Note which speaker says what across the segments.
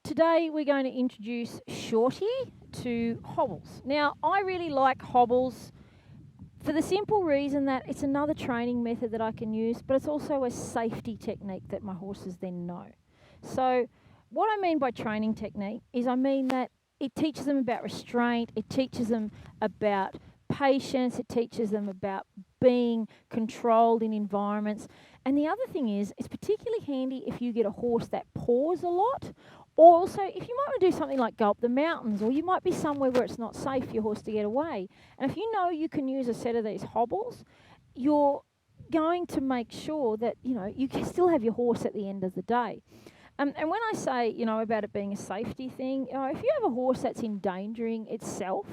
Speaker 1: Today we're going to introduce Shorty to Hobbles. Now, I really like Hobbles for the simple reason that it's another training method that I can use, but it's also a safety technique that my horses then know. So, what I mean by training technique is I mean that it teaches them about restraint, it teaches them about patience, it teaches them about being controlled in environments. And the other thing is, it's particularly handy if you get a horse that paws a lot, or also if you might want to do something like go up the mountains, or you might be somewhere where it's not safe for your horse to get away. And if you know you can use a set of these hobbles, you're going to make sure that, you can still have your horse at the end of the day. And when I say, about it being a safety thing, if you have a horse that's endangering itself,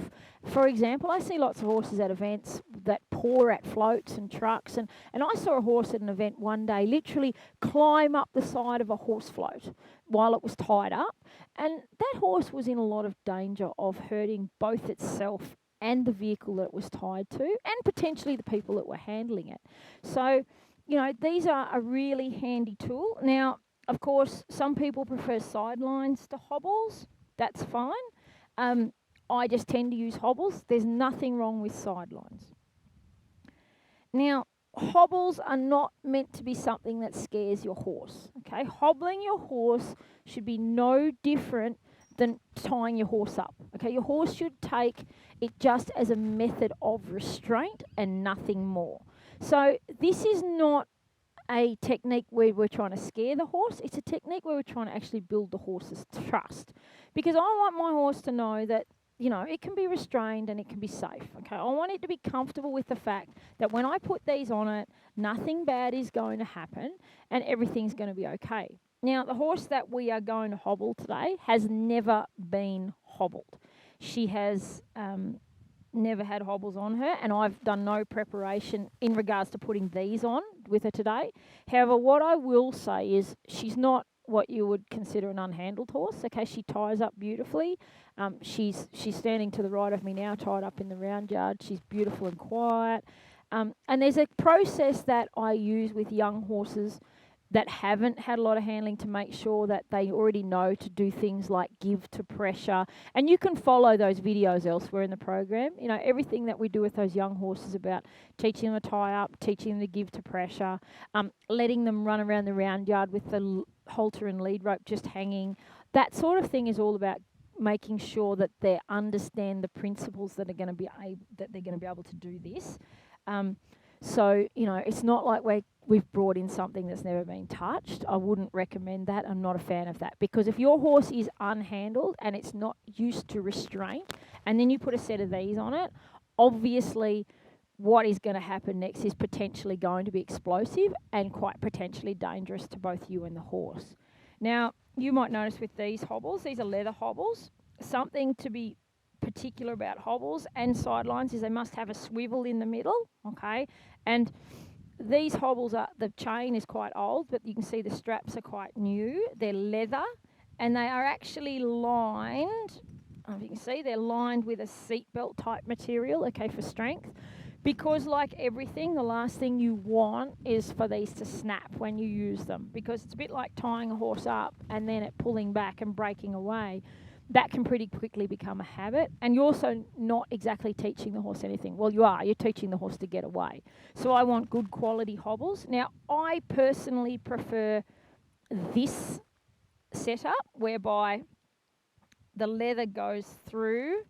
Speaker 1: for example, I see lots of horses at events that paw at floats and trucks, and I saw a horse at an event one day literally climb up the side of a horse float while it was tied up, and that horse was in a lot of danger of hurting both itself and the vehicle that it was tied to, and potentially the people that were handling it. So, these are a really handy tool. Now, of course, some people prefer sidelines to hobbles. That's fine. I just tend to use hobbles. There's nothing wrong with sidelines. Now, hobbles are not meant to be something that scares your horse. Okay, hobbling your horse should be no different than tying your horse up. Okay, your horse should take it just as a method of restraint and nothing more. So this is not a technique where we're trying to scare the horse. It's a technique where we're trying to actually build the horse's trust. Because I want my horse to know that, it can be restrained and it can be safe. Okay, I want it to be comfortable with the fact that when I put these on it, nothing bad is going to happen and everything's going to be okay. Now, the horse that we are going to hobble today has never been hobbled. She has never had hobbles on her, and I've done no preparation in regards to putting these on with her today. However, what I will say is she's not what you would consider an unhandled horse. Okay, she ties up beautifully. She's standing to the right of me now, tied up in the round yard. She's beautiful and quiet. And there's a process that I use with young horses that haven't had a lot of handling to make sure that they already know to do things like give to pressure. And you can follow those videos elsewhere in the program. Everything that we do with those young horses about teaching them to tie up, teaching them to give to pressure, letting them run around the round yard with the halter and lead rope just hanging. That sort of thing is all about making sure that they understand the principles that are going to be able to do this. So, it's not like we've brought in something that's never been touched. I wouldn't recommend that. I'm not a fan of that. Because if your horse is unhandled and it's not used to restraint, and then you put a set of these on it, obviously what is going to happen next is potentially going to be explosive and quite potentially dangerous to both you and the horse. Now, you might notice with these hobbles, these are leather hobbles. Something to be particular about hobbles and sidelines is they must have a swivel in the middle, okay? And these hobbles the chain is quite old, but you can see the straps are quite new. They're leather, and they are actually lined, if you can see, they're lined with a seatbelt type material, okay, for strength. Because like everything, the last thing you want is for these to snap when you use them, because it's a bit like tying a horse up and then it pulling back and breaking away. That can pretty quickly become a habit, and you're also not exactly teaching the horse anything. Well, you are. You're teaching the horse to get away. So I want good quality hobbles. Now, I personally prefer this setup whereby the leather goes through.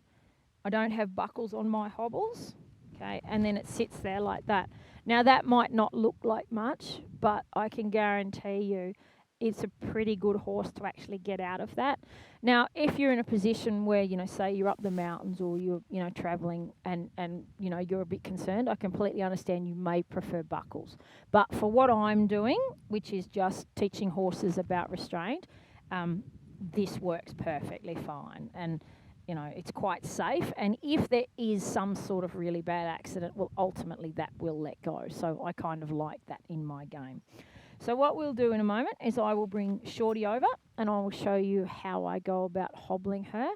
Speaker 1: I don't have buckles on my hobbles, okay, and then it sits there like that. Now, that might not look like much, but I can guarantee you it's a pretty good horse to actually get out of that. Now, if you're in a position where, say you're up the mountains or you're, traveling and you're a bit concerned, I completely understand you may prefer buckles. But for what I'm doing, which is just teaching horses about restraint, this works perfectly fine. And, it's quite safe. And if there is some sort of really bad accident, well, ultimately that will let go. So I kind of like that in my game. So what we'll do in a moment is I will bring Shorty over and I will show you how I go about hobbling her.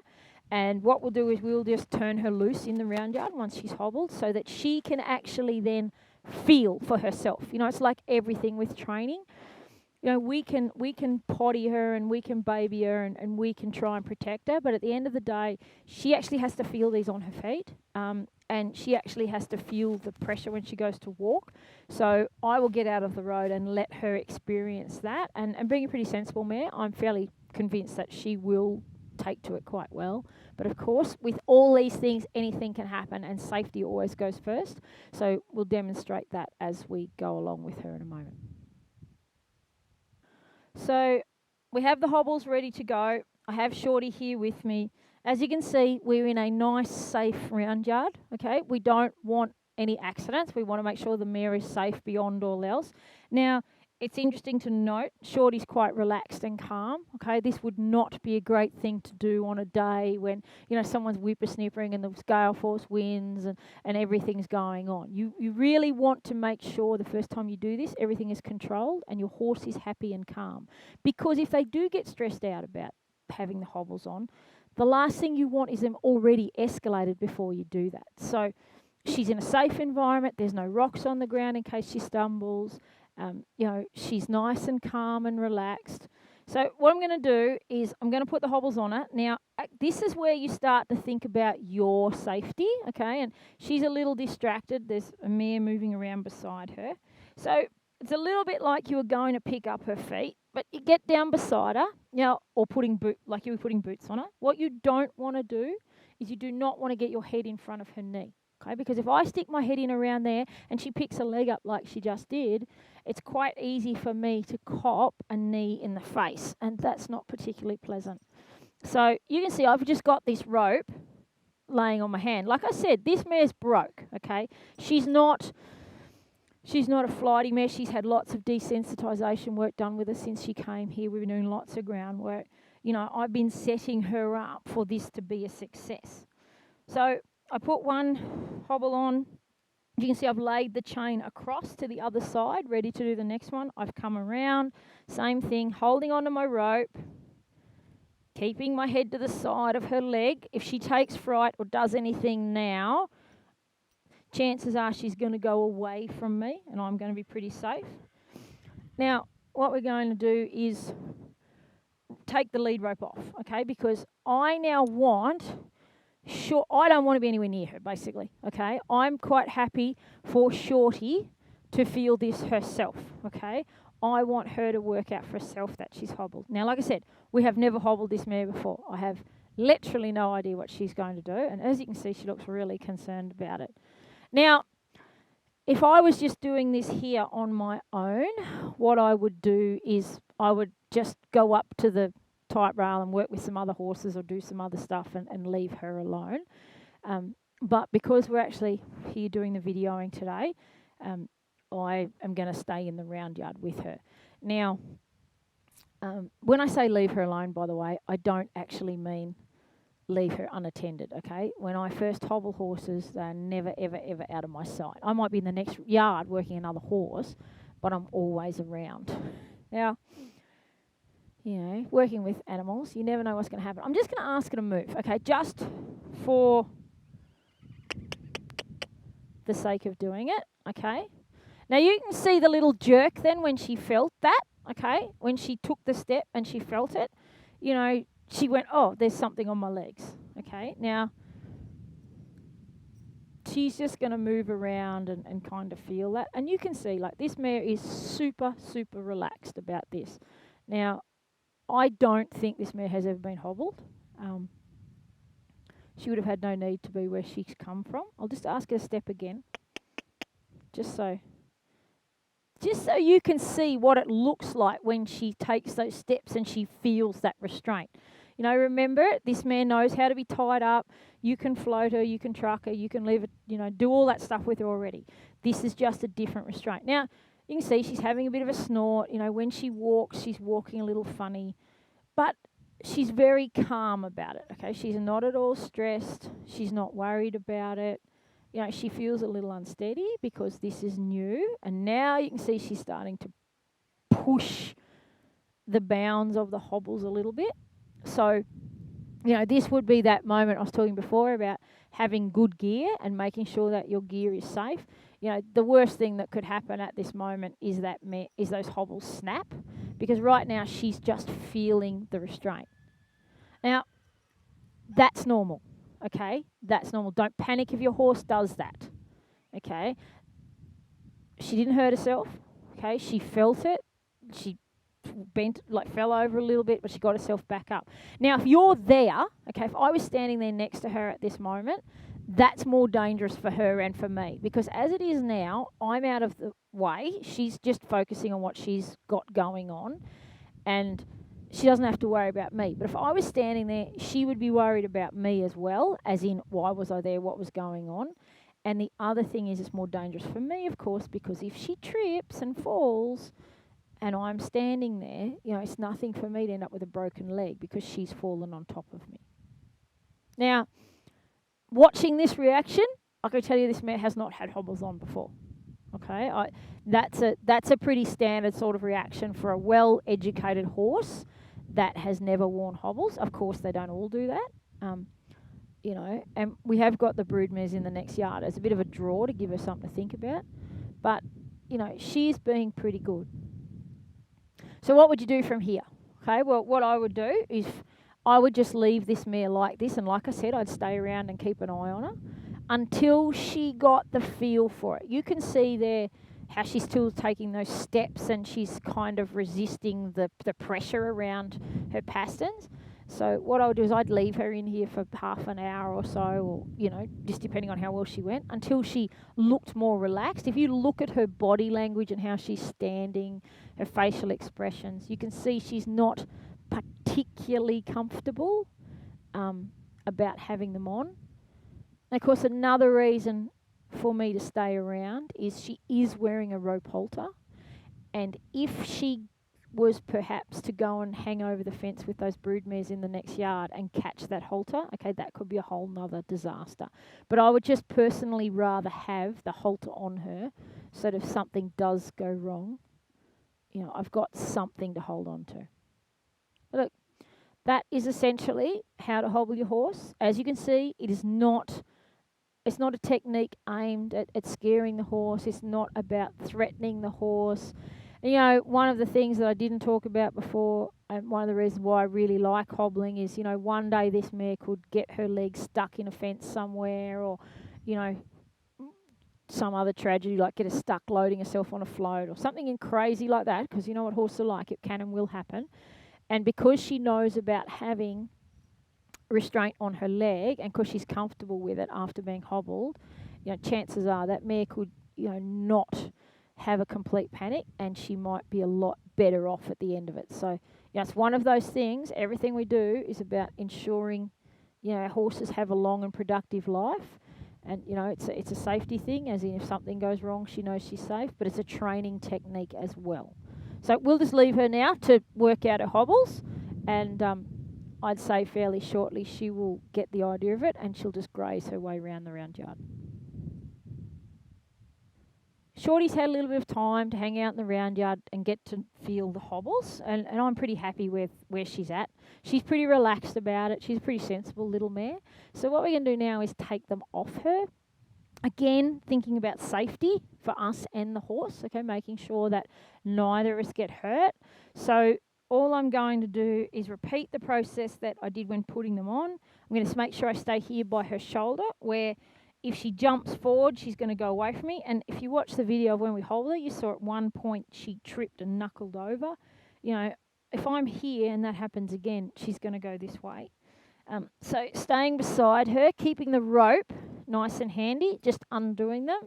Speaker 1: And what we'll do is we'll just turn her loose in the round yard once she's hobbled so that she can actually then feel for herself. It's like everything with training. You know, we can potty her and we can baby her and we can try and protect her, but at the end of the day, she actually has to feel these on her feet, and she actually has to feel the pressure when she goes to walk. So I will get out of the road and let her experience that. And being a pretty sensible mare, I'm fairly convinced that she will take to it quite well. But of course, with all these things, anything can happen, and safety always goes first. So we'll demonstrate that as we go along with her in a moment. So we have the hobbles ready to go. I have Shorty here with me. As you can see, we're in a nice, safe round yard. Okay, we don't want any accidents. We want to make sure the mare is safe beyond all else. Now, it's interesting to note, Shorty's quite relaxed and calm. Okay, this would not be a great thing to do on a day when, you know, someone's whippersnippering and the gale force winds and everything's going on. You really want to make sure the first time you do this, everything is controlled and your horse is happy and calm. Because if they do get stressed out about having the hobbles on, the last thing you want is them already escalated before you do that. So she's in a safe environment. There's no rocks on the ground in case she stumbles. You know, she's nice and calm and relaxed. So what I'm going to do is I'm going to put the hobbles on it. Now, this is where you start to think about your safety, okay? And she's a little distracted. There's a mare moving around beside her. So it's a little bit like you were going to pick up her feet, but you get down beside her, you know, or like you were putting boots on her. What you don't want to do is you do not want to get your head in front of her knee. Okay, because if I stick my head in around there and she picks a leg up like she just did, it's quite easy for me to cop a knee in the face, and that's not particularly pleasant. So you can see I've just got this rope laying on my hand. Like I said, this mare's broke, okay? She's not a flighty mare. She's had lots of desensitisation work done with her since she came here. We've been doing lots of groundwork. You know, I've been setting her up for this to be a success. So I put one hobble on. You can see I've laid the chain across to the other side, ready to do the next one. I've come around, same thing, holding onto my rope, keeping my head to the side of her leg. If she takes fright or does anything now, chances are she's going to go away from me and I'm going to be pretty safe. Now, what we're going to do is take the lead rope off, okay, because I now want... Sure, I don't want to be anywhere near her, basically, okay? I'm quite happy for Shorty to feel this herself, okay? I want her to work out for herself that she's hobbled. Now, like I said, we have never hobbled this mare before. I have literally no idea what she's going to do, and as you can see, she looks really concerned about it. Now, if I was just doing this here on my own, what I would do is I would just go up to the tight rail and work with some other horses or do some other stuff and leave her alone. But because we're actually here doing the videoing today, I am going to stay in the round yard with her. Now, when I say leave her alone, by the way, I don't actually mean leave her unattended, okay? When I first hobble horses, they're never, ever, ever out of my sight. I might be in the next yard working another horse, but I'm always around. Now, you know, working with animals, you never know what's going to happen. I'm just going to ask her to move, okay, just for the sake of doing it, okay? Now, you can see the little jerk then when she felt that, okay? When she took the step and she felt it, you know, she went, oh, there's something on my legs, okay? Now, she's just going to move around and kind of feel that. And you can see, like, this mare is super, super relaxed about this. Now, I don't think this mare has ever been hobbled. She would have had no need to be where she's come from. I'll just ask her to step again, just so you can see what it looks like when she takes those steps and she feels that restraint. You know, remember, this mare knows how to be tied up. You can float her, you can truck her, you can leave it, you know, do all that stuff with her already. This is just a different restraint. Now, you can see she's having a bit of a snort. You know, when she walks, she's walking a little funny. But she's very calm about it, okay? She's not at all stressed. She's not worried about it. You know, she feels a little unsteady because this is new. And now you can see she's starting to push the bounds of the hobbles a little bit. So, you know, this would be that moment I was talking before about having good gear and making sure that your gear is safe. You know, the worst thing that could happen at this moment is those hobbles snap, because right now she's just feeling the restraint. Now, that's normal, okay? That's normal. Don't panic if your horse does that, okay? She didn't hurt herself, okay? She felt it. She bent, like fell over a little bit, but she got herself back up. Now, if you're there, okay, if I was standing there next to her at this moment, that's more dangerous for her and for me, because as it is now, I'm out of the way. She's just focusing on what she's got going on, and she doesn't have to worry about me. But if I was standing there, she would be worried about me as well, as in, why was I there, what was going on? And the other thing is, it's more dangerous for me, of course, because if she trips and falls and I'm standing there, you know, it's nothing for me to end up with a broken leg because she's fallen on top of me. Now, watching this reaction, I can tell you this mare has not had hobbles on before. Okay, that's a pretty standard sort of reaction for a well-educated horse that has never worn hobbles. Of course, they don't all do that. You know, and we have got the broodmares in the next yard as a bit of a draw to give her something to think about. But, you know, she's being pretty good. So what would you do from here? Okay, well, what I would do is I would just leave this mare like this. And like I said, I'd stay around and keep an eye on her until she got the feel for it. You can see there how she's still taking those steps and she's kind of resisting the pressure around her pasterns. So what I would do is I'd leave her in here for half an hour or so, or, you know, just depending on how well she went, until she looked more relaxed. If you look at her body language and how she's standing, her facial expressions, you can see she's not particularly comfortable about having them on. And of course, another reason for me to stay around is she is wearing a rope halter, and if she was perhaps to go and hang over the fence with those broodmares in the next yard and catch that halter, okay, that could be a whole nother disaster. But I would just personally rather have the halter on her so that if something does go wrong, you know, I've got something to hold on to. Look, that is essentially how to hobble your horse. As you can see, it's not a technique aimed at scaring the horse. It's not about threatening the horse. You know, one of the things that I didn't talk about before, and one of the reasons why I really like hobbling is, you know, one day this mare could get her leg stuck in a fence somewhere, or, you know, some other tragedy like get her stuck loading herself on a float or something crazy like that, because you know what horses are like, it can and will happen. And because she knows about having restraint on her leg, and because she's comfortable with it after being hobbled, you know, chances are that mare could, you know, not have a complete panic, and she might be a lot better off at the end of it. So, yeah, it's one of those things. Everything we do is about ensuring, you know, our horses have a long and productive life. And, you know, it's a safety thing, as in if something goes wrong, she knows she's safe, but it's a training technique as well. So we'll just leave her now to work out her hobbles, and I'd say fairly shortly she will get the idea of it, and she'll just graze her way around the round yard. Shorty's had a little bit of time to hang out in the round yard and get to feel the hobbles, and I'm pretty happy with where she's at. She's pretty relaxed about it. She's a pretty sensible little mare. So what we're going to do now is take them off her. Again, thinking about safety for us and the horse, okay, making sure that neither of us get hurt. So all I'm going to do is repeat the process that I did when putting them on. I'm going to make sure I stay here by her shoulder, where if she jumps forward, she's going to go away from me. And if you watch the video of when we hold her, you saw at one point she tripped and knuckled over. You know, if I'm here and that happens again, she's going to go this way. So staying beside her, keeping the rope nice and handy, just undoing them.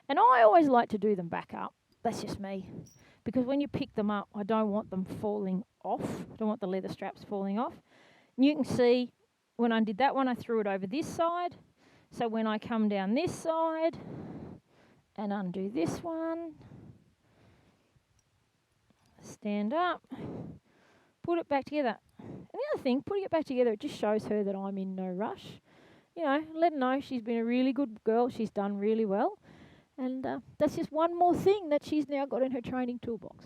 Speaker 1: And I always like to do them back up. That's just me. Because when you pick them up, I don't want them falling off. I don't want the leather straps falling off. And you can see when I did that one, I threw it over this side. So when I come down this side and undo this one, stand up, put it back together. And the other thing, putting it back together, it just shows her that I'm in no rush. You know, let her know she's been a really good girl. She's done really well. And that's just one more thing that she's now got in her training toolbox.